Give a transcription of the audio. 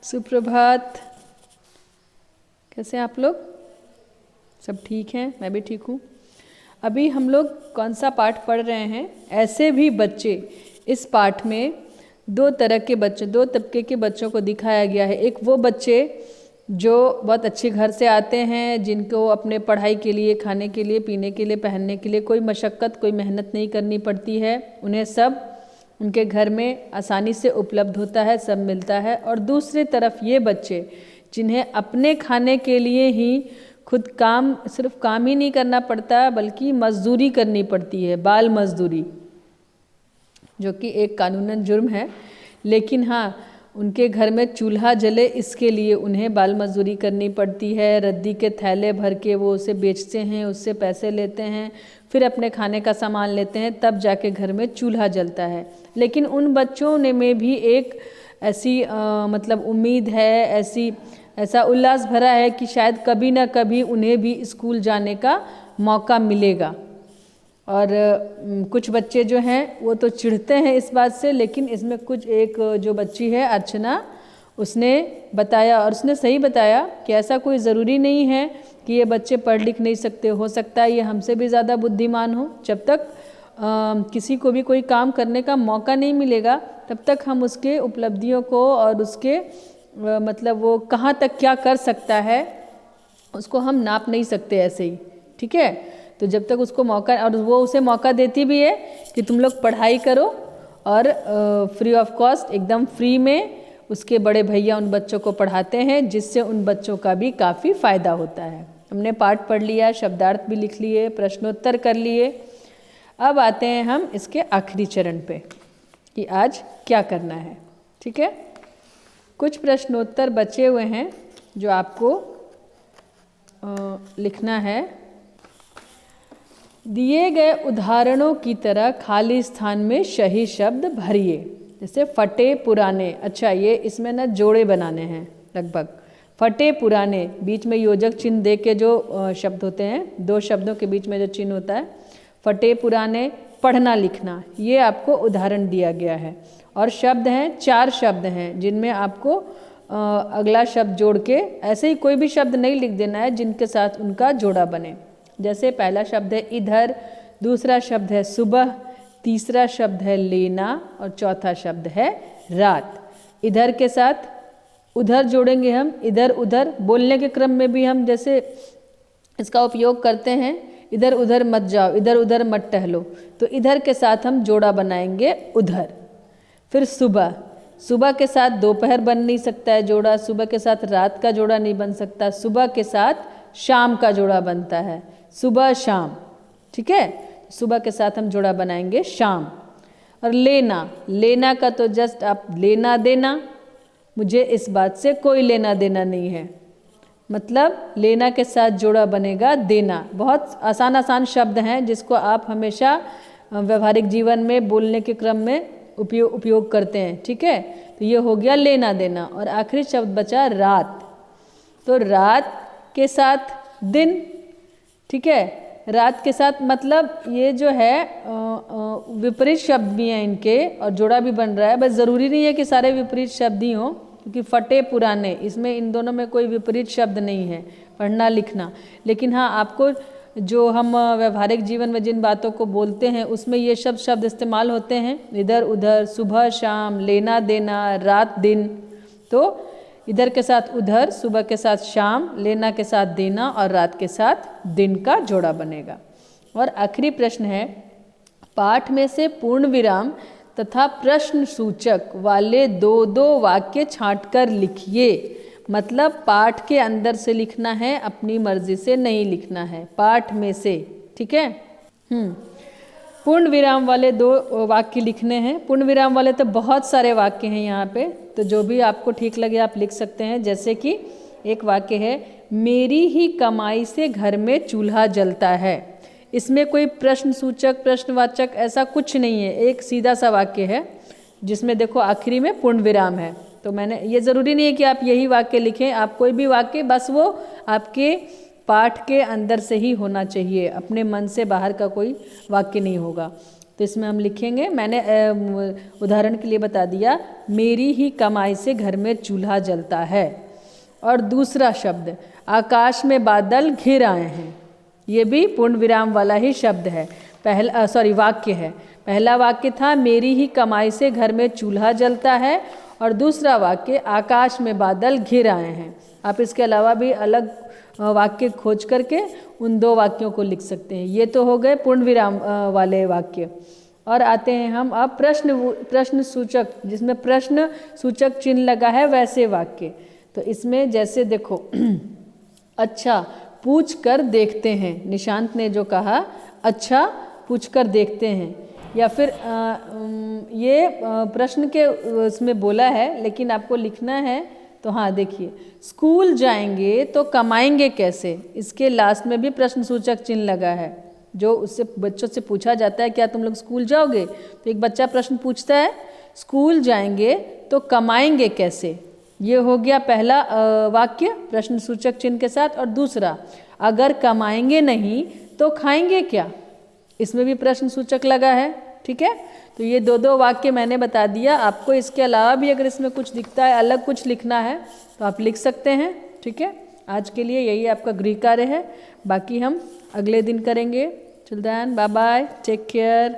सुप्रभात। कैसे हैं आप लोग? सब ठीक हैं? मैं भी ठीक हूँ। अभी हम लोग कौन सा पाठ पढ़ रहे हैं? ऐसे भी बच्चे। इस पाठ में दो तरह के बच्चे, दो तबके के बच्चों को दिखाया गया है। एक वो बच्चे जो बहुत अच्छे घर से आते हैं, जिनको अपने पढ़ाई के लिए, खाने के लिए, पीने के लिए, पहनने के लिए कोई मशक्क़त, कोई मेहनत नहीं करनी पड़ती है। उन्हें सब उनके घर में आसानी से उपलब्ध होता है, सब मिलता है। और दूसरी तरफ ये बच्चे जिन्हें अपने खाने के लिए ही खुद काम, सिर्फ काम ही नहीं करना पड़ता बल्कि मजदूरी करनी पड़ती है, बाल मजदूरी, जो कि एक कानूनन जुर्म है। लेकिन हाँ, उनके घर में चूल्हा जले इसके लिए उन्हें बाल मजदूरी करनी पड़ती है। रद्दी के थैले भर के वो उसे बेचते हैं, उससे पैसे लेते हैं, फिर अपने खाने का सामान लेते हैं, तब जाके घर में चूल्हा जलता है। लेकिन उन बच्चों ने में भी एक ऐसी मतलब उम्मीद है, ऐसा उल्लास भरा है कि शायद कभी ना कभी उन्हें भी स्कूल जाने का मौका मिलेगा। और कुछ बच्चे जो हैं वो तो चिढ़ते हैं इस बात से, लेकिन इसमें कुछ एक जो बच्ची है अर्चना, उसने बताया, और उसने सही बताया कि ऐसा कोई ज़रूरी नहीं है कि ये बच्चे पढ़ लिख नहीं सकते। हो सकता है ये हमसे भी ज़्यादा बुद्धिमान हो। जब तक किसी को भी कोई काम करने का मौका नहीं मिलेगा, तब तक हम उसके उपलब्धियों को और उसके मतलब वो कहाँ तक क्या कर सकता है, उसको हम नाप नहीं सकते ऐसे ही। ठीक है, तो जब तक उसको मौका, और वो उसे मौका देती भी है कि तुम लोग पढ़ाई करो, और फ्री ऑफ कॉस्ट, एकदम फ्री में उसके बड़े भैया उन बच्चों को पढ़ाते हैं, जिससे उन बच्चों का भी काफ़ी फ़ायदा होता है। हमने पाठ पढ़ लिया, शब्दार्थ भी लिख लिए, प्रश्नोत्तर कर लिए। अब आते हैं हम इसके आखिरी चरण पे कि आज क्या करना है। ठीक है, कुछ प्रश्नोत्तर बचे हुए हैं जो आपको लिखना है। दिए गए उदाहरणों की तरह खाली स्थान में सही शब्द भरिए। जैसे फटे पुराने, अच्छा ये इसमें ना जोड़े बनाने हैं लगभग। फटे पुराने, बीच में योजक चिन्ह दे के जो शब्द होते हैं, दो शब्दों के बीच में जो चिन्ह होता है, फटे पुराने, पढ़ना लिखना, ये आपको उदाहरण दिया गया है। और शब्द हैं, 4 शब्द हैं, जिनमें आपको अगला शब्द जोड़ के, ऐसे ही कोई भी शब्द नहीं लिख देना है जिनके साथ उनका जोड़ा बने। जैसे पहला शब्द है इधर, दूसरा शब्द है सुबह, तीसरा शब्द है लेना, और चौथा शब्द है रात। इधर के साथ उधर जोड़ेंगे हम, इधर उधर। बोलने के क्रम में भी हम जैसे इसका उपयोग करते हैं, इधर उधर मत जाओ, इधर उधर मत टहलो, तो इधर के साथ हम जोड़ा बनाएंगे उधर। फिर सुबह, सुबह के साथ दोपहर बन नहीं सकता है जोड़ा, सुबह के साथ रात का जोड़ा नहीं बन सकता, सुबह के साथ शाम का जोड़ा बनता है, सुबह शाम। ठीक है, सुबह के साथ हम जोड़ा बनाएंगे शाम। और लेना, लेना का तो जस्ट आप लेना देना, मुझे इस बात से कोई लेना देना नहीं है, मतलब लेना के साथ जोड़ा बनेगा देना। बहुत आसान आसान शब्द हैं जिसको आप हमेशा व्यवहारिक जीवन में बोलने के क्रम में उपयोग करते हैं। ठीक है, तो ये हो गया लेना देना। और आखिरी शब्द बचा रात, तो रात के साथ दिन। ठीक है, रात के साथ मतलब ये जो है विपरीत शब्द भी हैं इनके, और जोड़ा भी बन रहा है। बस ज़रूरी नहीं है कि सारे विपरीत शब्द ही हों, क्योंकि फटे पुराने, इसमें इन दोनों में कोई विपरीत शब्द नहीं है, पढ़ना लिखना। लेकिन हाँ, आपको जो हम व्यवहारिक जीवन में जिन बातों को बोलते हैं उसमें ये सब शब्द इस्तेमाल होते हैं, इधर उधर, सुबह शाम, लेना देना, रात दिन। तो इधर के साथ उधर, सुबह के साथ शाम, लेना के साथ देना, और रात के साथ दिन का जोड़ा बनेगा। और आखिरी प्रश्न है, पाठ में से पूर्ण विराम तथा प्रश्न सूचक वाले 2-2 वाक्य छांटकर लिखिए। मतलब पाठ के अंदर से लिखना है, अपनी मर्जी से नहीं लिखना है, पाठ में से। ठीक है, पूर्ण विराम वाले 2 वाक्य लिखने हैं। पूर्ण विराम वाले तो बहुत सारे वाक्य हैं यहाँ पे, तो जो भी आपको ठीक लगे आप लिख सकते हैं। जैसे कि एक वाक्य है, मेरी ही कमाई से घर में चूल्हा जलता है। इसमें कोई प्रश्न सूचक, प्रश्नवाचक ऐसा कुछ नहीं है, एक सीधा सा वाक्य है जिसमें देखो आखिरी में पूर्ण विराम है। तो मैंने, ये ज़रूरी नहीं है कि आप यही वाक्य लिखें, आप कोई भी वाक्य, बस वो आपके पाठ के अंदर से ही होना चाहिए, अपने मन से बाहर का कोई वाक्य नहीं होगा। तो इसमें हम लिखेंगे, मैंने उदाहरण के लिए बता दिया, मेरी ही कमाई से घर में चूल्हा जलता है। और दूसरा शब्द, आकाश में बादल घिर आए हैं, ये भी पूर्ण विराम वाला ही शब्द है। वाक्य है। पहला वाक्य था मेरी ही कमाई से घर में चूल्हा जलता है, और दूसरा वाक्य आकाश में बादल घिर आए हैं। आप इसके अलावा भी अलग वाक्य खोज करके उन दो वाक्यों को लिख सकते हैं। ये तो हो गए पूर्ण विराम वाले वाक्य। और आते हैं हम अब प्रश्न सूचक, जिसमें प्रश्न सूचक चिन्ह लगा है वैसे वाक्य। तो इसमें जैसे देखो अच्छा पूछ कर देखते हैं, निशांत ने जो कहा अच्छा पूछ कर देखते हैं, या फिर ये प्रश्न के उसमें बोला है लेकिन आपको लिखना है। तो हाँ देखिए, स्कूल जाएंगे तो कमाएंगे कैसे, इसके लास्ट में भी प्रश्न सूचक चिन्ह लगा है। जो उससे बच्चों से पूछा जाता है क्या तुम लोग स्कूल जाओगे, तो एक बच्चा प्रश्न पूछता है स्कूल जाएंगे तो कमाएंगे कैसे। ये हो गया पहला वाक्य प्रश्न सूचक चिन्ह के साथ। और दूसरा, अगर कमाएंगे नहीं तो खाएंगे क्या, इसमें भी प्रश्न सूचक लगा है। ठीक है, तो ये दो वाक्य मैंने बता दिया। आपको इसके अलावा भी अगर इसमें कुछ दिखता है, अलग कुछ लिखना है तो आप लिख सकते हैं। ठीक है, आज के लिए यही आपका गृह कार्य है, बाकी हम अगले दिन करेंगे। Children bye bye, take care.